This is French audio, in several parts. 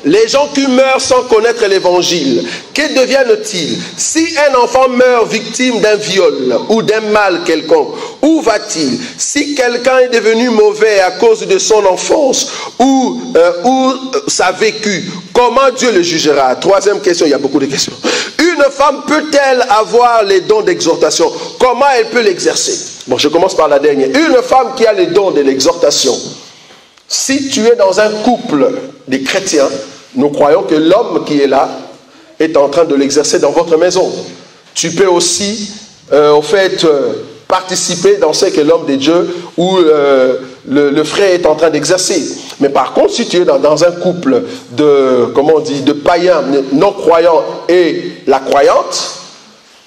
Les gens qui meurent sans connaître l'évangile, que deviennent-ils? Si un enfant meurt victime d'un viol ou d'un mal quelconque, où va-t-il? Si quelqu'un est devenu mauvais à cause de son enfance ou sa vécu, comment Dieu le jugera? Troisième question, il y a beaucoup de questions. Une femme peut-elle avoir les dons d'exhortation? Comment elle peut l'exercer? Bon, je commence par la dernière. Une femme qui a les dons de l'exhortation, si tu es dans un couple de chrétiens, nous croyons que l'homme qui est là est en train de l'exercer dans votre maison. Tu peux aussi, participer dans ce que l'homme de Dieu ou le frère est en train d'exercer. Mais par contre, si tu es dans un couple de païens non-croyants et la croyante,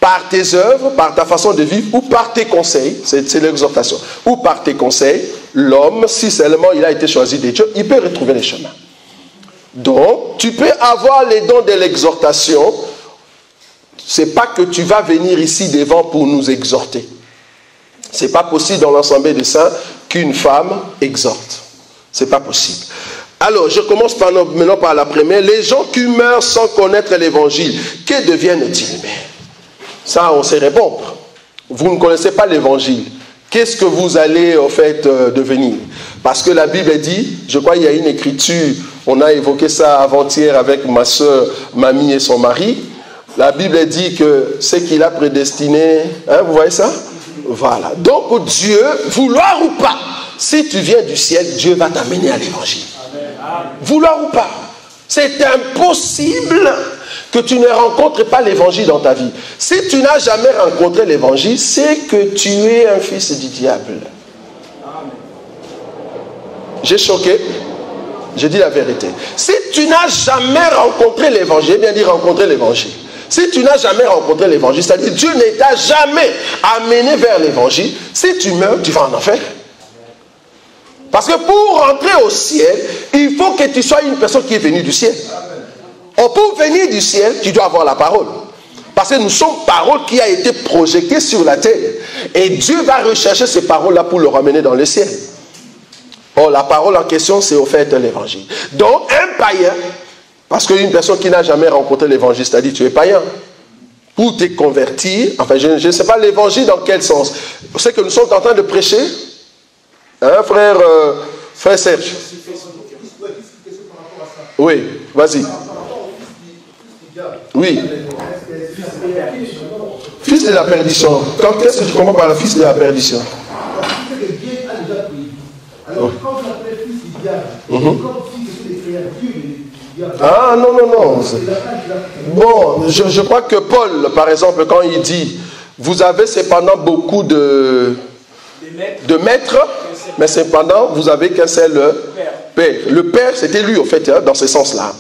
par tes œuvres, par ta façon de vivre ou par tes conseils, c'est l'exhortation, ou par tes conseils, l'homme, si seulement il a été choisi de Dieu, il peut retrouver les chemins. Donc, tu peux avoir les dons de l'exhortation. Ce n'est pas que tu vas venir ici devant pour nous exhorter. Ce n'est pas possible dans l'Assemblée des saints qu'une femme exhorte. Ce n'est pas possible. Alors, je commence maintenant par la première. Les gens qui meurent sans connaître l'évangile, que deviennent-ils? Ça, on sait répondre. Vous ne connaissez pas l'évangile. Qu'est-ce que vous allez en fait devenir? Parce que la Bible dit, je crois qu'il y a une écriture, on a évoqué ça avant-hier avec ma soeur, Mamie et son mari. La Bible dit que ce qu'il a prédestiné, hein, vous voyez ça? Voilà. Donc Dieu, vouloir ou pas, si tu viens du ciel, Dieu va t'amener à l'évangile. Vouloir ou pas. C'est impossible que tu ne rencontres pas l'évangile dans ta vie. Si tu n'as jamais rencontré l'évangile, c'est que tu es un fils du diable. J'ai choqué. Je dis la vérité. Si tu n'as jamais rencontré l'évangile, bien dire rencontrer l'évangile. Si tu n'as jamais rencontré l'évangile, c'est-à-dire Dieu ne t'a jamais amené vers l'évangile, si tu meurs, tu vas en enfer. Parce que pour rentrer au ciel, il faut que tu sois une personne qui est venue du ciel. Pour venir du ciel, tu dois avoir la parole. Parce que nous sommes parole qui a été projetée sur la terre. Et Dieu va rechercher ces paroles-là pour le ramener dans le ciel. Or, la parole en question, c'est au fait l'évangile. Donc, un païen, parce qu'une personne qui n'a jamais rencontré l'évangile, c'est-à-dire tu es païen, pour te convertir, enfin, je ne sais pas l'évangile dans quel sens. C'est que nous sommes en train de prêcher, hein, frère Serge? Oui, vas-y. Oui. Fils de la perdition. Qu'est-ce que tu comprends par le fils de la perdition? Alors, quand on appelle fils du diable, comme si c'était des créatures du diable. Ah, non, non, non. Bon, je crois que Paul, par exemple, quand il dit, vous avez cependant beaucoup de maîtres, mais cependant, vous avez qu'un seul père. Le père, c'était lui, en fait, hein, dans ce sens-là.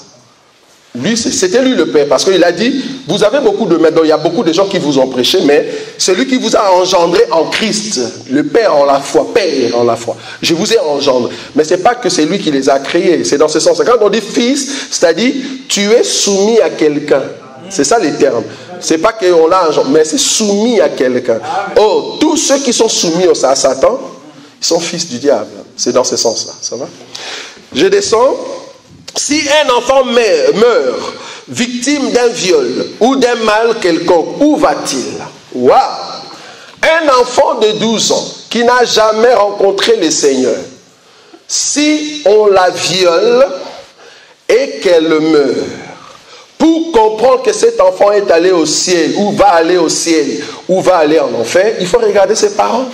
Lui, c'était lui le père, parce qu'il a dit, vous avez beaucoup de maîtres, donc il y a beaucoup de gens qui vous ont prêché, mais celui qui vous a engendré en Christ, le Père en la foi, Père en la foi, je vous ai engendré. Mais ce n'est pas que c'est lui qui les a créés, c'est dans ce sens. Quand on dit fils, c'est-à-dire, tu es soumis à quelqu'un. C'est ça les termes. Ce n'est pas qu'on l'a engendré, mais c'est soumis à quelqu'un. Oh, tous ceux qui sont soumis à Satan, ils sont fils du diable. C'est dans ce sens-là, ça va? Je descends. Si un enfant meurt, victime d'un viol ou d'un mal quelconque, où va-t-il? Waouh! Un enfant de 12 ans qui n'a jamais rencontré le Seigneur, si on la viole et qu'elle meurt, pour comprendre que cet enfant est allé au ciel, ou va aller au ciel, ou va aller en enfer, il faut regarder ses parents.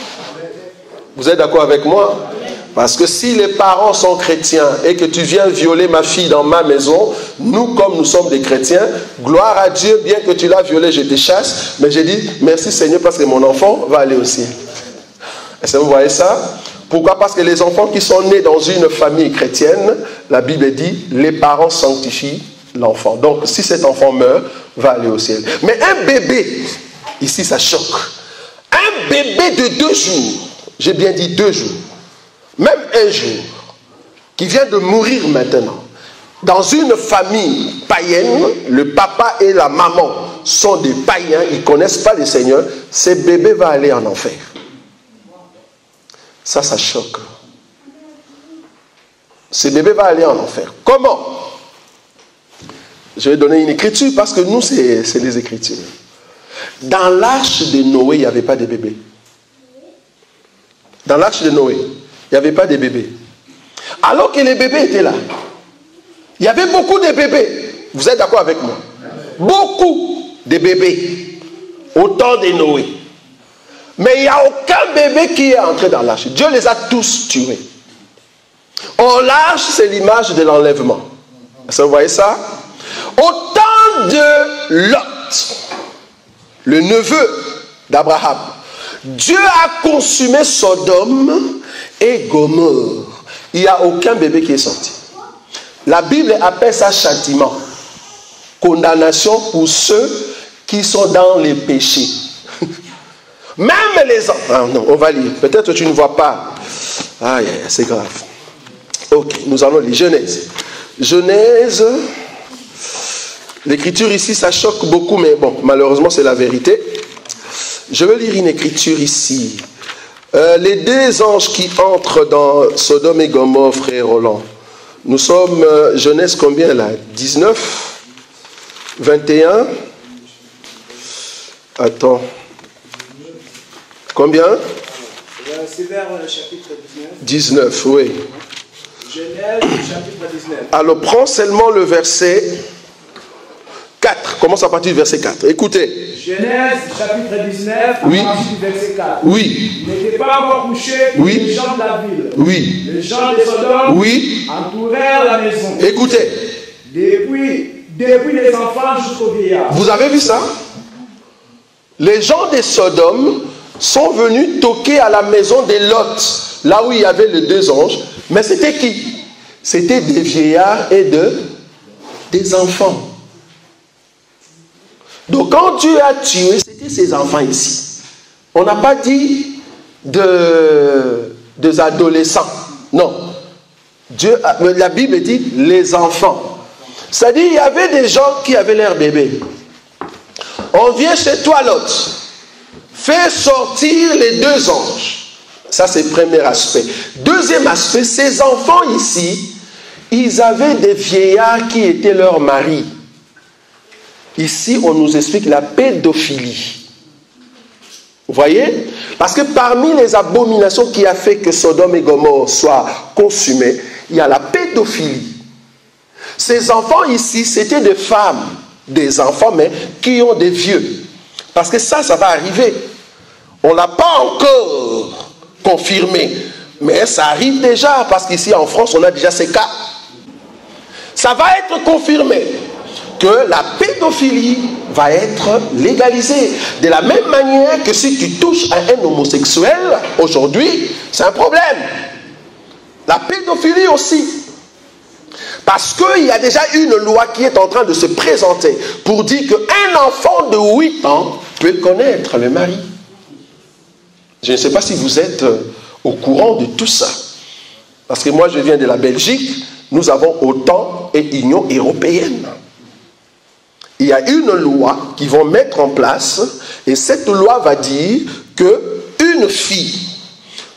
Vous êtes d'accord avec moi? Parce que si les parents sont chrétiens et que tu viens violer ma fille dans ma maison, nous, comme nous sommes des chrétiens, gloire à Dieu, bien que tu l'as violée, je te chasse, mais j'ai dit, merci Seigneur, parce que mon enfant va aller au ciel. Est-ce que vous voyez ça? Pourquoi? Parce que les enfants qui sont nés dans une famille chrétienne, la Bible dit, les parents sanctifient l'enfant. Donc, si cet enfant meurt, va aller au ciel. Mais un bébé, ici ça choque, un bébé de 2 jours, j'ai bien dit 2 jours, même un jour, qui vient de mourir maintenant, dans une famille païenne, le papa et la maman sont des païens, ils ne connaissent pas le Seigneur, ce bébé va aller en enfer. Ça choque. Ce bébé va aller en enfer. Comment? Je vais donner une écriture parce que nous, c'est les écritures. Dans l'arche de Noé, il n'y avait pas de bébé. Dans l'arche de Noé, il n'y avait pas de bébé. Alors que les bébés étaient là. Il y avait beaucoup de bébés. Vous êtes d'accord avec moi? Beaucoup de bébés au temps de Noé. Mais il n'y a aucun bébé qui est entré dans l'arche. Dieu les a tous tués. Or, l'arche, c'est l'image de l'enlèvement. Est-ce que vous voyez ça? Au temps de Lot, le neveu d'Abraham, Dieu a consumé Sodome et Gomorrhe. Il n'y a aucun bébé qui est sorti. La Bible appelle ça châtiment. Condamnation pour ceux qui sont dans les péchés. Même les enfants. Ah non, on va lire. Peut-être que tu ne vois pas. Aïe, c'est grave. Ok, nous allons lire Genèse. Genèse. L'écriture ici, ça choque beaucoup, mais bon, malheureusement, c'est la vérité. Je vais lire une écriture ici. Les deux anges qui entrent dans Sodome et Gomorrhe, frère Roland. Nous sommes, Genèse combien là? 19, 21. Attends. Combien? C'est vers le chapitre 19. 19, oui. Genèse, chapitre 19. Alors, prends seulement le verset 4. Commence à partir du verset 4. Écoutez. Genèse, chapitre 19, oui. À partir du verset 4. Oui. Il n'était pas encore couché, oui. Les gens de la ville. Oui. Les gens de Sodome oui. entourèrent la maison. Écoutez. Depuis les enfants jusqu'aux vieillards. Vous avez vu ça? Les gens de Sodome sont venus toquer à la maison de Lot, là où il y avait les deux anges. Mais c'était qui? C'était des vieillards et des enfants. Donc quand Dieu a tué, c'était ces enfants ici. On n'a pas dit des adolescents. Non. La Bible dit les enfants. C'est-à-dire il y avait des gens qui avaient leur bébé. On vient chez toi, Lot. Fais sortir les deux anges. Ça, c'est le premier aspect. Deuxième aspect, ces enfants ici, ils avaient des vieillards qui étaient leurs maris. Ici, on nous explique la pédophilie. Vous voyez? Parce que parmi les abominations qui a fait que Sodome et Gomorrhe soient consumées, il y a la pédophilie. Ces enfants ici, c'était des femmes, des enfants, mais qui ont des vieux. Parce que ça va arriver. On ne l'a pas encore confirmé. Mais ça arrive déjà, parce qu'ici en France, on a déjà ces cas. Ça va être confirmé que la pédophilie va être légalisée. De la même manière que si tu touches à un homosexuel, aujourd'hui, c'est un problème. La pédophilie aussi. Parce qu'il y a déjà une loi qui est en train de se présenter pour dire qu'un enfant de 8 ans peut connaître le mari. Je ne sais pas si vous êtes au courant de tout ça. Parce que moi, je viens de la Belgique. Nous avons OTAN et Union européenne. Il y a une loi qu'ils vont mettre en place. Et cette loi va dire qu'une fille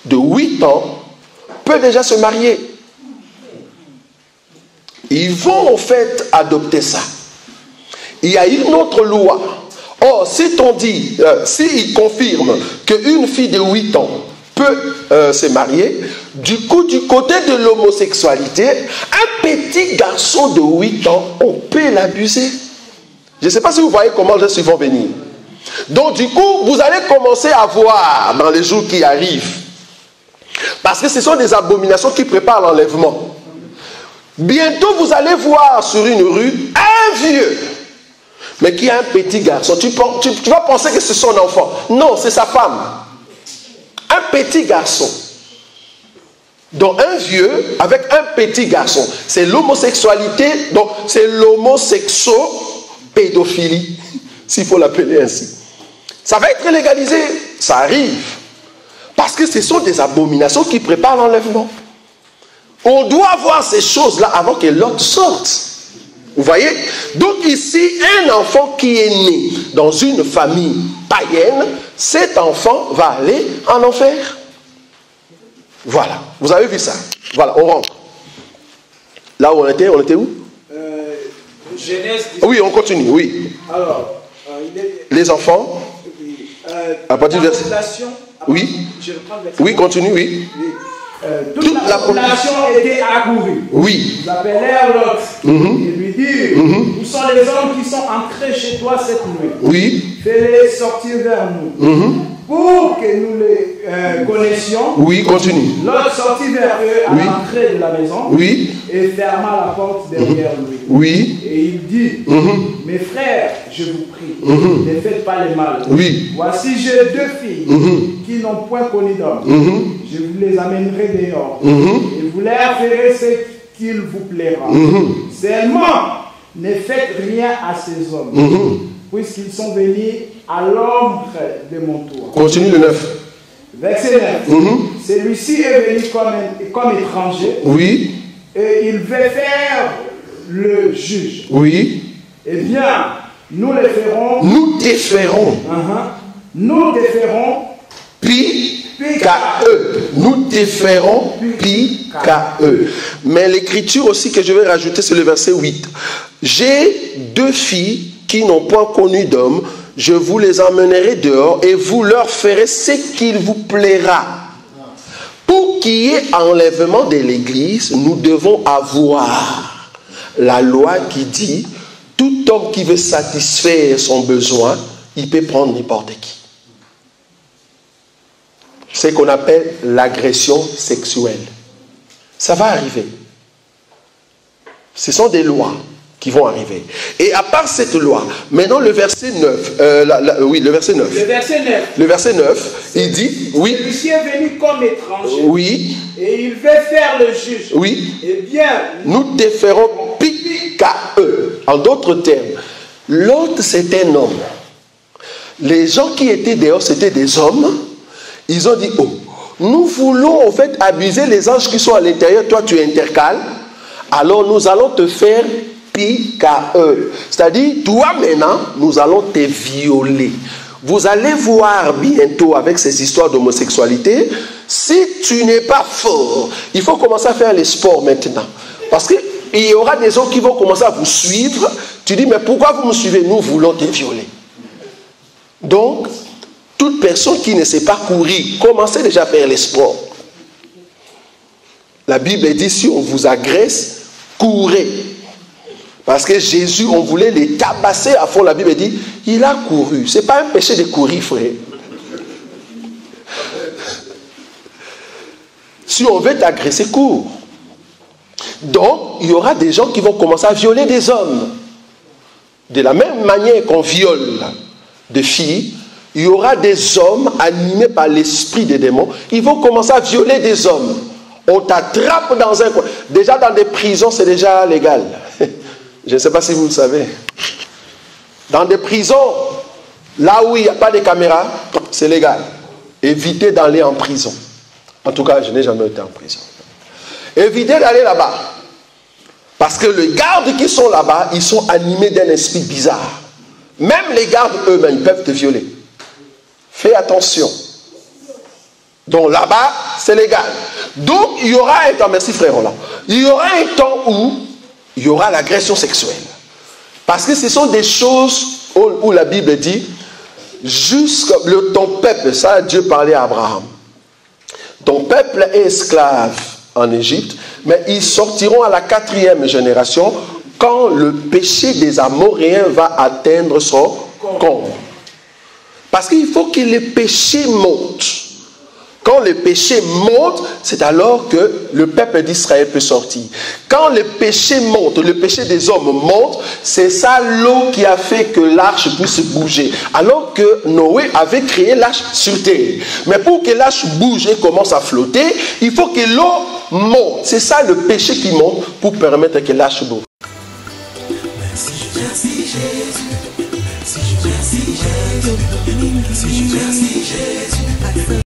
de 8 ans peut déjà se marier. Ils vont en fait adopter ça. Il y a une autre loi. Or, si on dit, s'ils confirment qu'une fille de 8 ans peut se marier, du coup, du côté de l'homosexualité, un petit garçon de 8 ans, on peut l'abuser. Je ne sais pas si vous voyez comment les gens vont venir. Donc, du coup, vous allez commencer à voir dans les jours qui arrivent. Parce que ce sont des abominations qui préparent l'enlèvement. Bientôt, vous allez voir sur une rue un vieux, mais qui a un petit garçon. Tu vas penser que c'est son enfant. Non, c'est sa femme. Un petit garçon. Donc un vieux avec un petit garçon. C'est l'homosexualité, donc c'est l'homosexo-pédophilie, s'il faut l'appeler ainsi. Ça va être légalisé. Ça arrive. Parce que ce sont des abominations qui préparent l'enlèvement. On doit voir ces choses-là avant que l'autre sorte. Vous voyez? Donc ici, un enfant qui est né dans une famille païenne, cet enfant va aller en enfer. Voilà. Vous avez vu ça? Voilà, on rentre. Là où on était où? Genèse. Oui, on continue, oui. Alors, les enfants. À partir du verset. Oui. Oui, continue, oui. Toute la population était accourue. Oui. Ils appelèrent Lot et lui dirent, où sont les hommes qui sont entrés chez toi cette nuit? Oui. Fais-les sortir vers nous. Pour que nous les connaissions. Oui, continue. Lot sortit vers eux à l'entrée de la maison. Oui. Et ferma la porte derrière lui. Oui. Et il dit, mes frères, je vous prie, ne faites pas le mal. Oui. Voici, j'ai 2 filles qui n'ont point connu d'homme. Je vous les amènerai dehors. Et vous leur ferez ce qu'il vous plaira. Seulement, ne faites rien à ces hommes, puisqu'ils sont venus à l'ombre de mon tour. Continue le 9. Verset 9. Celui-ci est venu comme étranger. Oui. Et il veut faire le juge. Oui. Eh bien, nous le ferons. Nous déferons. Nous déferons. Pi qu'à eux. Nous déferons pi qu'à eux. Mais l'écriture aussi que je vais rajouter, c'est le verset 8. J'ai 2 filles qui n'ont point connu d'homme. Je vous les emmènerai dehors et vous leur ferez ce qu'il vous plaira. Pour qu'il y ait enlèvement de l'église, nous devons avoir la loi qui dit tout homme qui veut satisfaire son besoin, il peut prendre n'importe qui. C'est ce qu'on appelle l'agression sexuelle. Ça va arriver. Ce sont des lois qui vont arriver. Et à part cette loi, maintenant le verset 9, le verset 9. Le verset 9. Le verset 9, il dit, oui. Celui-ci est venu comme étranger. Oui. Et il veut faire le juge. Oui. Eh bien, nous déferons pi qu'à eux. En d'autres termes, l'autre c'est un homme. Les gens qui étaient dehors, c'était des hommes. Ils ont dit, oh, nous voulons en fait abuser les anges qui sont à l'intérieur, toi tu intercales, alors nous allons te faire pi qu'à eux. C'est-à-dire, toi maintenant, nous allons te violer. Vous allez voir bientôt avec ces histoires d'homosexualité, si tu n'es pas fort, il faut commencer à faire les sports maintenant. Parce qu'il y aura des gens qui vont commencer à vous suivre. Tu dis, mais pourquoi vous me suivez? Nous voulons te violer. Donc, toute personne qui ne sait pas courir, commencez déjà à faire les sports. La Bible dit, si on vous agresse, courez. Parce que Jésus, on voulait les tabasser à fond. La Bible dit, il a couru. Ce n'est pas un péché de courir, frère. Si on veut t'agresser, cours. Donc, il y aura des gens qui vont commencer à violer des hommes. De la même manière qu'on viole des filles, il y aura des hommes animés par l'esprit des démons. Ils vont commencer à violer des hommes. On t'attrape dans un coin. Déjà dans des prisons, c'est déjà légal. Je ne sais pas si vous le savez. Dans des prisons, là où il n'y a pas de caméra, c'est légal. Évitez d'aller en prison. En tout cas, je n'ai jamais été en prison. Évitez d'aller là-bas. Parce que les gardes qui sont là-bas, ils sont animés d'un esprit bizarre. Même les gardes eux-mêmes peuvent te violer. Fais attention. Donc là-bas, c'est légal. Donc il y aura un temps, merci frère Roland, il y aura un temps où il y aura l'agression sexuelle. Parce que ce sont des choses où la Bible dit, jusqu'à ton peuple, ça Dieu parlait à Abraham. Ton peuple est esclave en Égypte, mais ils sortiront à la 4e génération quand le péché des Amoréens va atteindre son comble. Parce qu'il faut que le péché monte. Quand le péché monte, c'est alors que le peuple d'Israël peut sortir. Quand le péché monte, le péché des hommes monte, c'est ça l'eau qui a fait que l'arche puisse bouger. Alors que Noé avait créé l'arche sur terre. Mais pour que l'arche bouge et commence à flotter, il faut que l'eau monte. C'est ça le péché qui monte pour permettre que l'arche bouge. Merci Jésus. Merci Jésus.